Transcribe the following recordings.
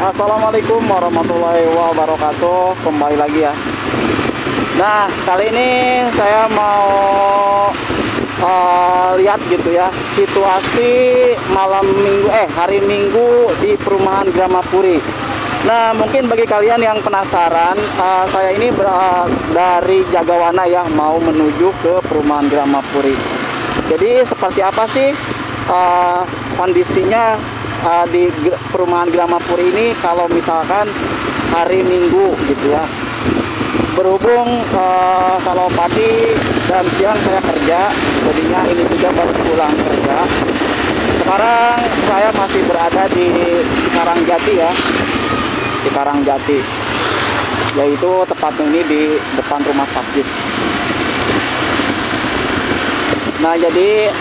Assalamualaikum warahmatullahi wabarakatuh. Kembali lagi ya. Nah, kali ini saya mau lihat gitu ya situasi hari Minggu di perumahan Gramapuri. Nah, mungkin bagi kalian yang penasaran, saya ini dari Jagawana ya, mau menuju ke perumahan Gramapuri. Jadi seperti apa sih kondisinya di perumahan Gramapuri ini kalau misalkan hari Minggu gitu ya. Berhubung kalau pagi dan siang saya kerja, jadinya ini juga baru pulang kerja. Sekarang saya masih berada di Cikarang-Jati ya, Cikarang-Jati, yaitu tepatnya ini di depan rumah sakit. Nah, jadi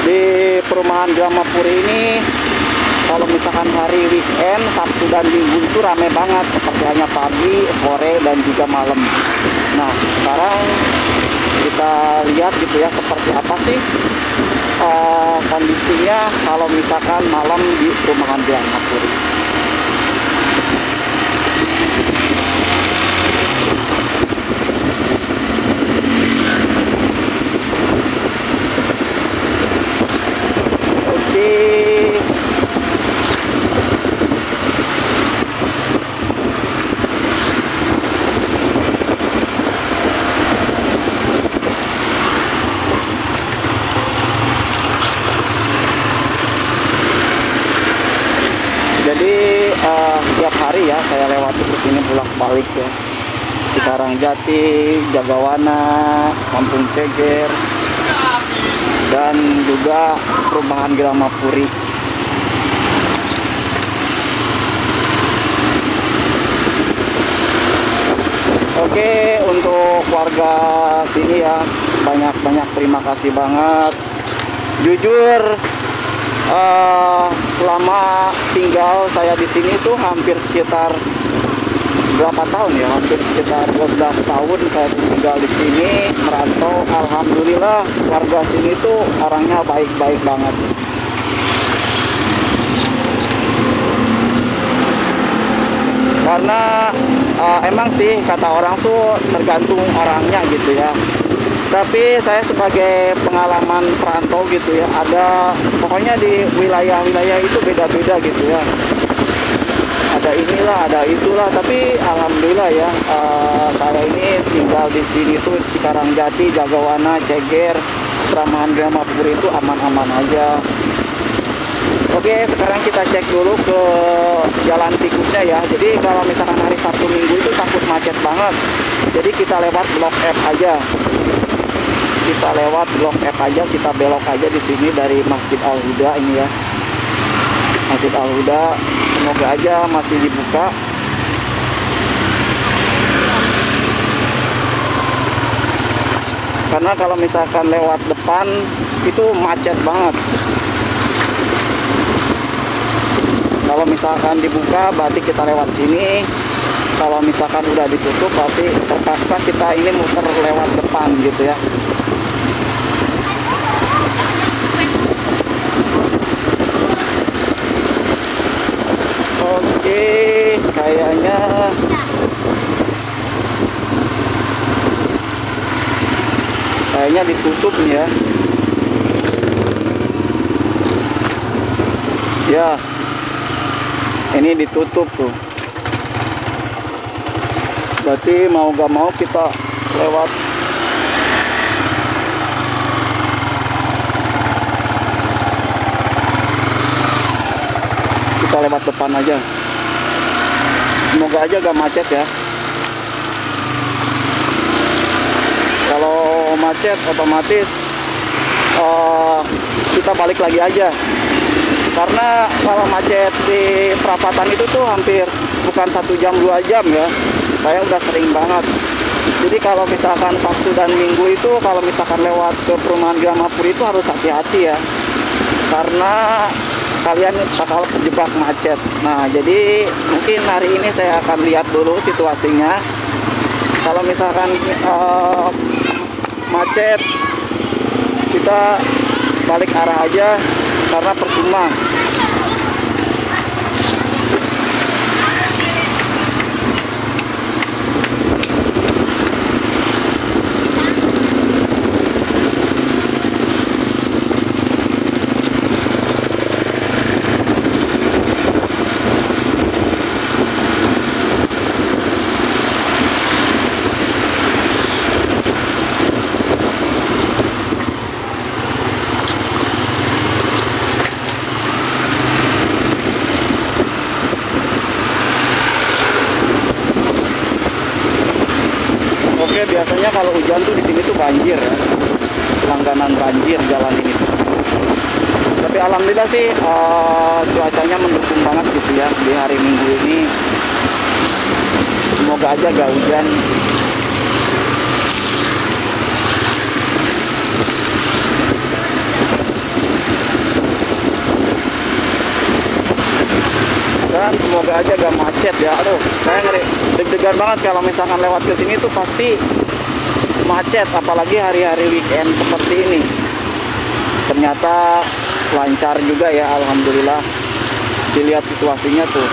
di perumahan Gramapuri ini kalau misalkan hari weekend, Sabtu dan Minggu itu rame banget, seperti hanya pagi, sore, dan juga malam. Nah, sekarang kita lihat gitu ya seperti apa sih kondisinya kalau misalkan malam di perumahan Gramapuri. Jadi tiap hari ya saya lewati ke sini bolak-balik ya. Cikarang-Jati, Jagawana, Kampung Ceger, dan juga perumahan Gramapuri. Oke, untuk warga sini ya, banyak-banyak terima kasih banget. Jujur, selama tinggal saya di sini tuh hampir sekitar berapa tahun ya? Hampir sekitar 12 tahun saya tinggal di sini, merantau. Alhamdulillah warga sini tuh orangnya baik-baik banget. Karena emang sih kata orang tuh tergantung orangnya gitu ya. Tapi saya sebagai pengalaman perantau gitu ya, ada pokoknya di wilayah-wilayah itu beda-beda gitu ya. Ada inilah, ada itulah, tapi alhamdulillah ya, saya ini tinggal di sini tuh Cikarang-Jati, Jagawana, Ceger, perumahan Gramapuri itu aman-aman aja. Oke, sekarang kita cek dulu ke jalan tikusnya ya. Jadi kalau misalkan hari Sabtu Minggu itu takut macet banget. Jadi kita lewat Blok F aja. Kita lewat Blok F aja, kita belok aja di sini dari Masjid Al-Huda ini ya. Masjid Al-Huda, semoga aja masih dibuka. Karena kalau misalkan lewat depan itu macet banget. Kalau misalkan dibuka berarti kita lewat sini. Kalau misalkan udah ditutup berarti terpaksa kita ini muter lewat depan gitu ya. Oke, kayaknya ditutup nih ya. Ya, ini ditutup tuh. Berarti mau gak mau kita lewat. Kita lewat depan aja. Semoga aja gak macet ya. Kalau macet otomatis kita balik lagi aja. Karena kalau macet di perapatan itu tuh hampir bukan 1 jam 2 jam ya. Saya udah sering banget. Jadi kalau misalkan Sabtu dan Minggu itu kalau misalkan lewat ke perumahan Gramapuri itu harus hati-hati ya. Karena kalian bakal terjebak macet. Nah, jadi mungkin hari ini saya akan lihat dulu situasinya. Kalau misalkan macet, kita balik arah aja. karena percuma. Oke, biasanya kalau hujan tuh di sini tuh banjir ya. Langganan banjir jalan ini tuh. Tapi alhamdulillah sih cuacanya mendukung banget gitu ya di hari Minggu ini. Semoga aja gak hujan. Dan semoga aja gak macet ya. Aduh, saya ngeri deg-degan banget kalau misalkan lewat ke sini tuh pasti macet, apalagi hari-hari weekend seperti ini. Ternyata lancar juga ya, alhamdulillah. Dilihat situasinya tuh.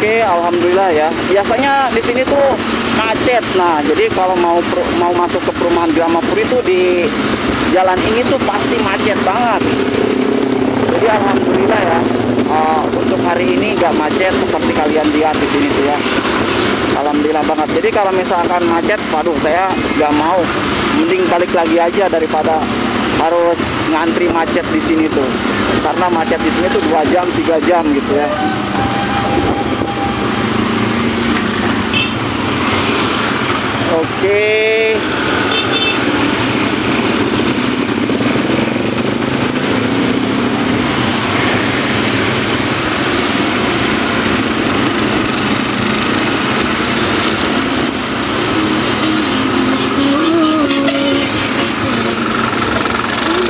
Oke, alhamdulillah ya. Biasanya di sini tuh macet. Nah, jadi kalau mau masuk ke perumahan Gramapuri itu di jalan ini tuh pasti macet banget. Jadi alhamdulillah ya. Untuk hari ini nggak macet seperti kalian lihat di sini tuh ya. Alhamdulillah banget. Jadi kalau misalkan macet, waduh saya nggak mau. Mending balik lagi aja daripada harus ngantri macet di sini tuh. Karena macet di sini tuh 2 jam, 3 jam gitu ya. Oke.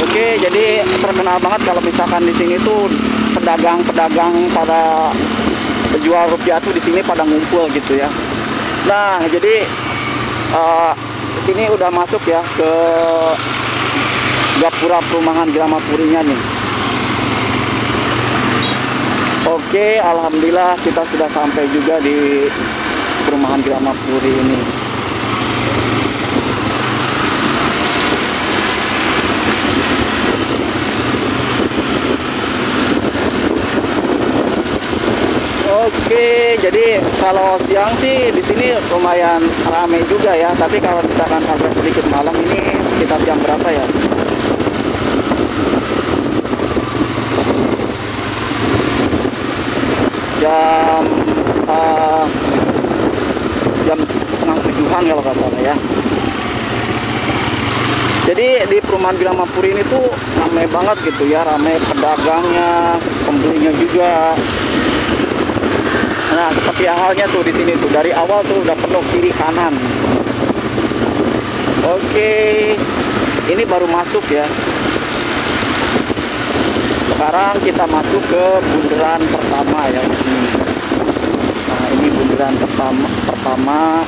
Oke, jadi terkenal banget kalau misalkan di sini tuh pedagang-pedagang pada penjual rupiah tuh di sini pada ngumpul gitu ya. Nah, jadi sini udah masuk ya ke gapura perumahan Gramapurinya nih. Oke, alhamdulillah kita sudah sampai juga di perumahan Gramapuri ini. Oke, jadi kalau siang sih di sini lumayan ramai juga ya. Tapi kalau misalkan agak sedikit malam ini sekitar jam berapa ya? Jam setengah 7-an kalau nggak salah ya. Jadi di perumahan Gramapuri ini tuh ramai banget gitu ya, ramai pedagangnya, pembelinya juga. Nah, seperti halnya tuh di sini tuh dari awal tuh udah penuh kiri kanan. Oke, ini baru masuk ya. Sekarang kita masuk ke bundaran pertama ya. Nah, ini bundaran pertama.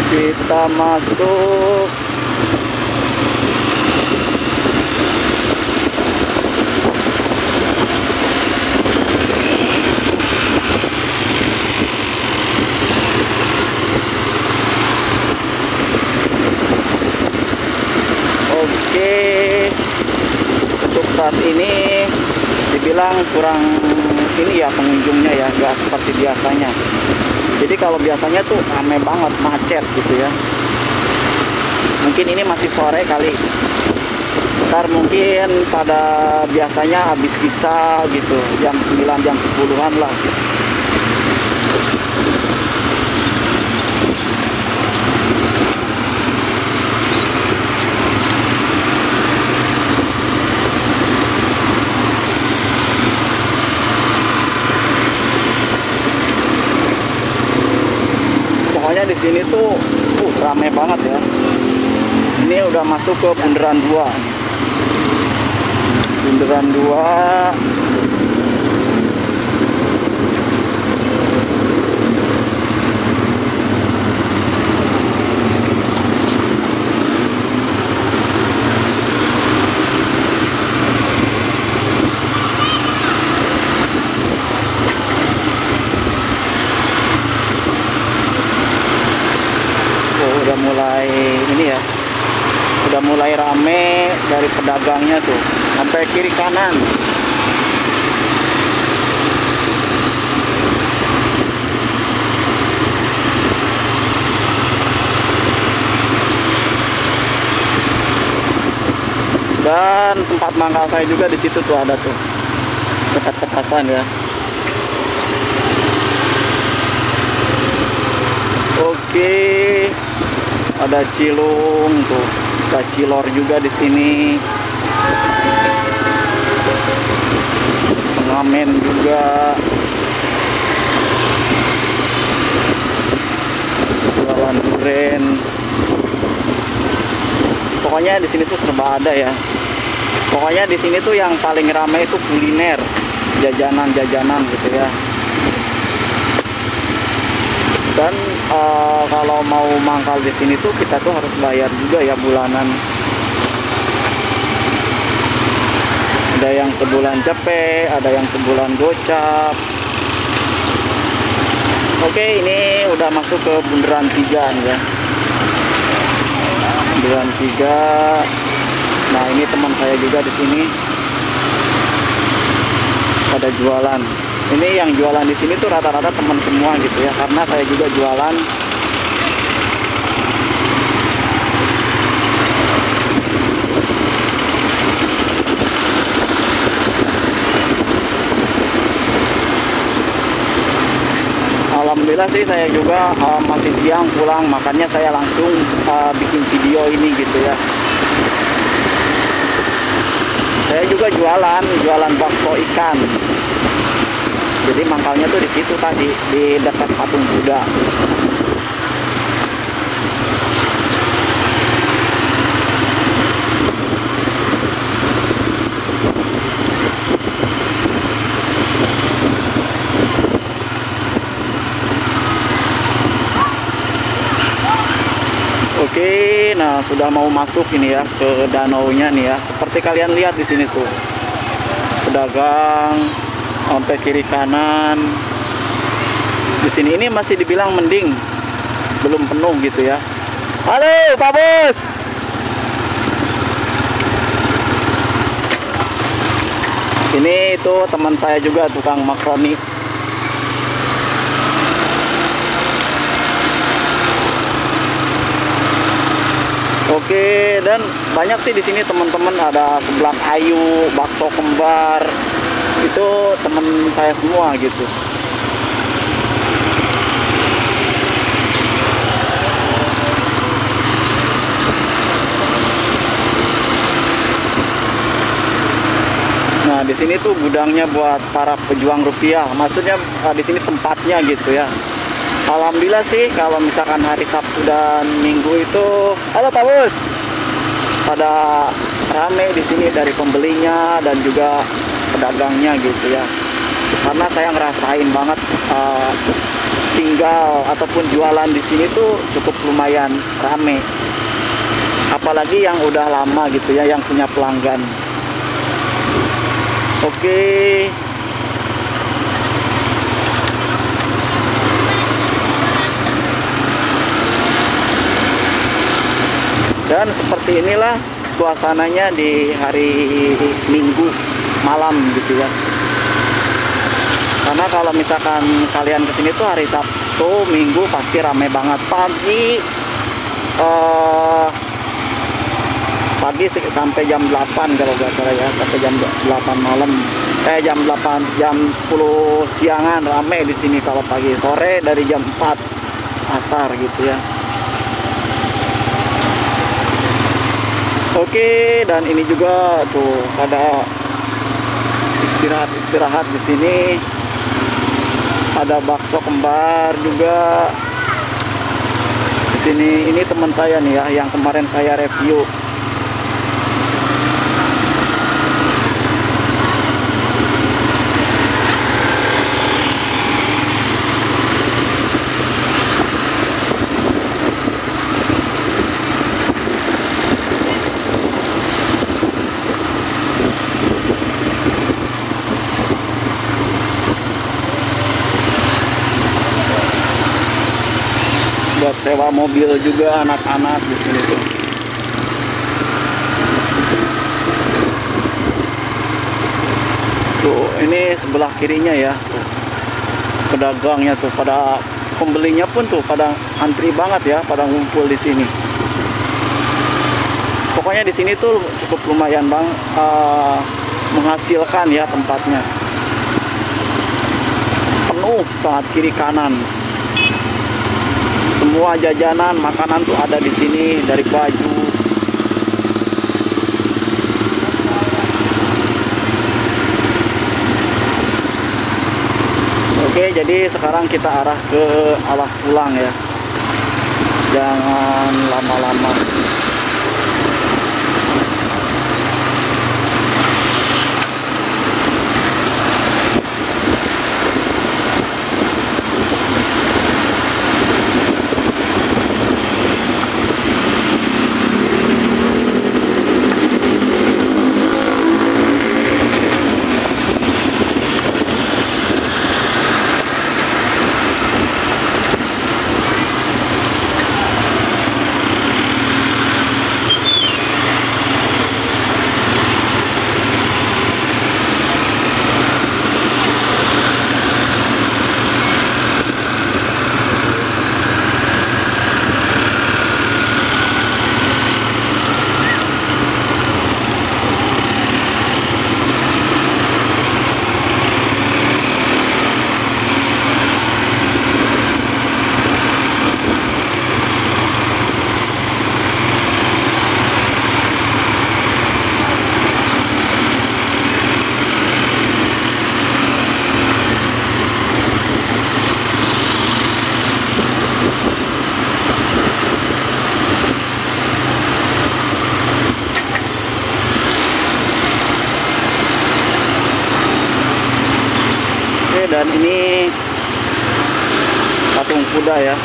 Kita masuk. Oke, untuk saat ini dibilang kurang ini ya pengunjungnya ya, nggak seperti biasanya. Jadi kalau biasanya tuh ramai banget, macet gitu ya. Mungkin ini masih sore kali. Ntar mungkin pada biasanya habis bisa gitu, jam 9, jam 10-an lah. pokoknya di sini tuh ramai banget ya. Ini udah masuk ke Bundaran 2. Bundaran 2. Udah mulai ini ya, udah mulai rame dari pedagangnya tuh sampai kiri kanan. Dan tempat mangkal saya juga di situ tuh ada tuh, dekat Petasan ya. Oke, ada Cilung tuh, ada Cilor juga di sini. Pengamen juga. Jualan duren. Pokoknya di sini tuh serba ada ya. Pokoknya di sini tuh yang paling ramai itu kuliner, jajanan-jajanan gitu ya. Dan kalau mau mangkal di sini tuh kita tuh harus bayar juga ya bulanan. Ada yang sebulan cepet, ada yang sebulan gocap. Oke, ini udah masuk ke Bundaran 3 nih ya. Bundaran 3. Nah, ini teman saya juga di sini. Ada jualan. Ini yang jualan di sini tuh rata-rata teman semua gitu ya, karena saya juga jualan. Alhamdulillah sih saya juga masih siang pulang, makanya saya langsung bikin video ini gitu ya. Saya juga jualan bakso ikan. Jadi mangkalnya tuh di situ tadi, di dekat patung Buddha. Oke, nah sudah mau masuk ini ya ke danaunya nih ya. Seperti kalian lihat di sini tuh, pedagang sampai kiri kanan. Di sini ini masih dibilang mending, belum penuh gitu ya. Halo Pak Bos. Ini itu teman saya juga, tukang makroni. Oke, dan banyak sih di sini teman-teman, ada seblak ayu, bakso kembar. Itu teman saya semua gitu. Nah, di sini tuh gudangnya buat para pejuang rupiah. Maksudnya di sini tempatnya gitu ya. Alhamdulillah sih kalau misalkan hari Sabtu dan Minggu itu, halo Pak Bos, pada rame di sini dari pembelinya dan juga pedagangnya gitu ya. Karena saya ngerasain banget tinggal ataupun jualan di sini tuh cukup lumayan rame. Apalagi yang udah lama gitu ya, yang punya pelanggan. Oke. Dan seperti inilah suasananya di hari Minggu malam gitu ya. Karena kalau misalkan kalian kesini tuh hari Sabtu, Minggu pasti rame banget. Pagi sampai jam 8 kalau nggak salah ya, sampai jam 8 malam. Jam 8, jam 10 siangan rame di sini kalau pagi. Sore dari jam 4 asar gitu ya. Oke, dan ini juga tuh ada istirahat di sini. Ada bakso kembar juga. Sini ini teman saya nih ya, yang kemarin saya review. Buat sewa mobil juga anak-anak di sini tuh. Tuh, ini sebelah kirinya ya. Tuh. Pedagangnya tuh pada pembelinya pun tuh pada antri banget ya, pada ngumpul di sini. Pokoknya di sini tuh cukup lumayan bang, menghasilkan ya tempatnya. Penuh banget kiri kanan. Semua jajanan, makanan tuh ada di sini, dari baju. Oke, jadi sekarang kita arah ke arah pulang ya. Jangan lama-lama. Dan ini patung kuda ya.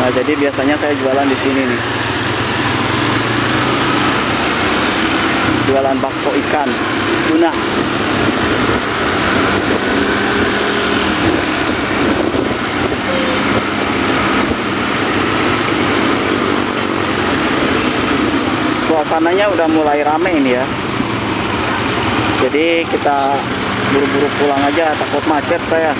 Nah, jadi biasanya saya jualan di sini nih. Jualan bakso ikan tuna. Suasananya udah mulai rame ini ya. Jadi kita buru-buru pulang aja, takut macet saya.